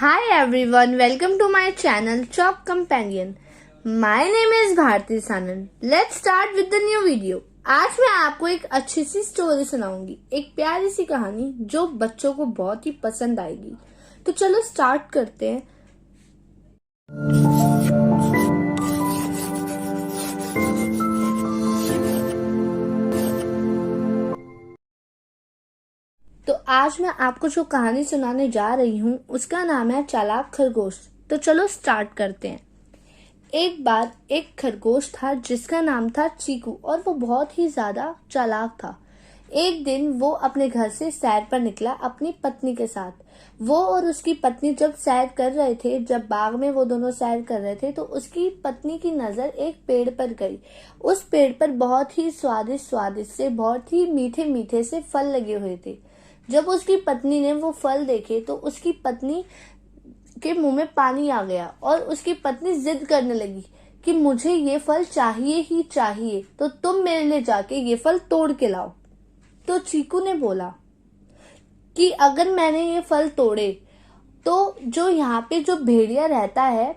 Hi everyone, welcome to my channel Chalk Companion. My name is Bharti Sanand. Let's start with the new video. आज मैं आपको एक अच्छी सी story सुनाऊंगी, एक प्यारी सी कहानी जो बच्चों को बहुत ही पसंद आएगी। तो चलो स्टार्ट करते हैं। तो आज मैं आपको जो कहानी सुनाने जा रही हूँ उसका नाम है चालाक खरगोश। तो चलो स्टार्ट करते हैं। एक बार एक खरगोश था जिसका नाम था चीकू और वो बहुत ही ज्यादा चालाक था। एक दिन वो अपने घर से सैर पर निकला अपनी पत्नी के साथ। वो और उसकी पत्नी जब सैर कर रहे थे, जब बाग में वो दोनों सैर कर रहे थे, तो उसकी पत्नी की नजर एक पेड़ पर गई। उस पेड़ पर बहुत ही स्वादिष्ट से, बहुत ही मीठे मीठे से फल लगे हुए थे। जब उसकी पत्नी ने वो फल देखे तो उसकी पत्नी के मुंह में पानी आ गया और उसकी पत्नी जिद करने लगी कि मुझे ये फल चाहिए ही चाहिए, तो तुम मेरे लिए जाके ये फल तोड़ के लाओ। तो चीकू ने बोला कि अगर मैंने ये फल तोड़े तो जो यहाँ पे जो भेड़िया रहता है,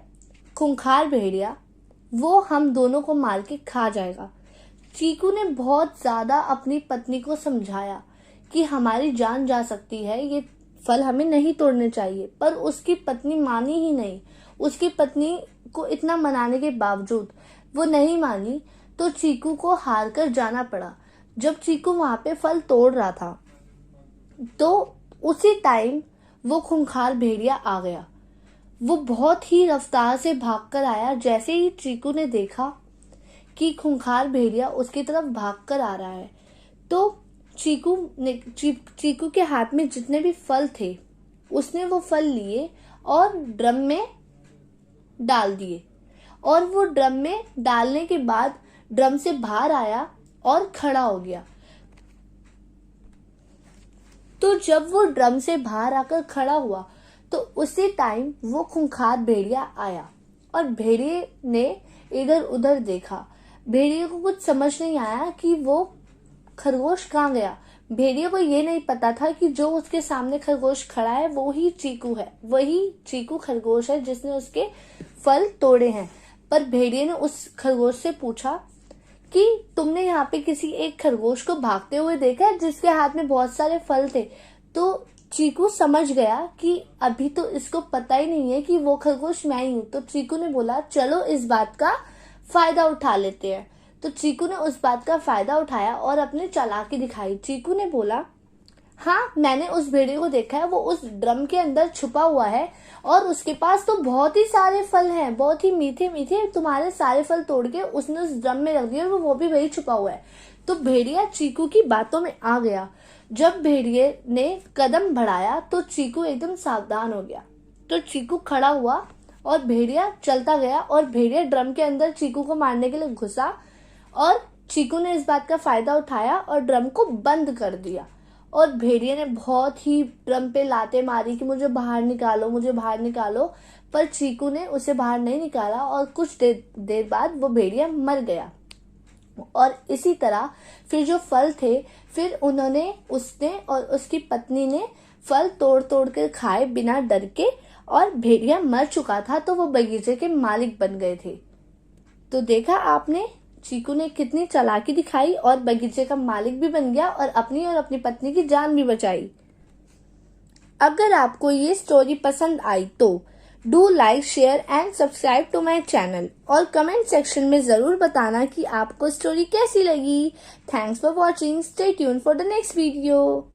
खूंखार भेड़िया, वो हम दोनों को मार के खा जाएगा। चीकू ने बहुत ज्यादा अपनी पत्नी को समझाया कि हमारी जान जा सकती है, ये फल हमें नहीं तोड़ने चाहिए, पर उसकी पत्नी मानी ही नहीं। उसकी पत्नी को इतना मनाने के बावजूद वो नहीं मानी, तो चीकू को हार कर जाना पड़ा। जब चीकू वहां पे फल तोड़ रहा था तो उसी टाइम वो खूंखार भेड़िया आ गया। वो बहुत ही रफ्तार से भागकर आया। जैसे ही चीकू ने देखा कि खूंखार भेड़िया उसकी तरफ भागकर आ रहा है, तो चीकू के हाथ में जितने भी फल थे उसने वो फल लिए और ड्रम में डाल दिए। और वो ड्रम में डालने के बाद ड्रम से बाहर आया और खड़ा हो गया। तो जब वो ड्रम से बाहर आकर खड़ा हुआ तो उसी टाइम वो खूंखार भेड़िया आया और भेड़िए ने इधर उधर देखा। भेड़िए को कुछ समझ नहीं आया कि वो खरगोश कहाँ गया। भेड़िए को ये नहीं पता था कि जो उसके सामने खरगोश खड़ा है वो ही चीकू है, वही चीकू खरगोश है जिसने उसके फल तोड़े हैं। पर भेड़िए ने उस खरगोश से पूछा कि तुमने यहाँ पे किसी एक खरगोश को भागते हुए देखा है जिसके हाथ में बहुत सारे फल थे। तो चीकू समझ गया कि अभी तो इसको पता ही नहीं है कि वो खरगोश मैं ही हूँ। तो चीकू ने बोला चलो इस बात का फायदा उठा लेते हैं। तो चीकू ने उस बात का फायदा उठाया और अपनी चालाकी दिखाई। चीकू ने बोला हाँ, मैंने उस भेड़िए को देखा है, वो उस ड्रम के अंदर छुपा हुआ है और उसके पास तो बहुत ही सारे फल हैं, बहुत ही मीठे मीठे। तुम्हारे सारे फल तोड़ के उसने उस ड्रम में रख दिया और वो भी वही छुपा हुआ है। तो भेड़िया चीकू की बातों में आ गया। जब भेड़िए ने कदम बढ़ाया तो चीकू एकदम सावधान हो गया। तो चीकू खड़ा हुआ और भेड़िया चलता गया और भेड़िया ड्रम के अंदर चीकू को मारने के लिए घुसा और चीकू ने इस बात का फायदा उठाया और ड्रम को बंद कर दिया। और भेड़िए ने बहुत ही ड्रम पे लाते मारी कि मुझे बाहर निकालो, मुझे बाहर निकालो, पर चीकू ने उसे बाहर नहीं निकाला और कुछ देर बाद वो भेड़िया मर गया। और इसी तरह फिर जो फल थे, फिर उसने और उसकी पत्नी ने फल तोड़ तोड़ कर खाए बिना डर के, और भेड़िया मर चुका था तो वो बगीचे के मालिक बन गए थे। तो देखा आपने, चीकू ने कितनी चालाकी दिखाई और बगीचे का मालिक भी बन गया और अपनी पत्नी की जान भी बचाई। अगर आपको ये स्टोरी पसंद आई तो do like, share and subscribe to my channel और कमेंट सेक्शन में जरूर बताना कि आपको स्टोरी कैसी लगी। Thanks for watching. Stay tune for the next video.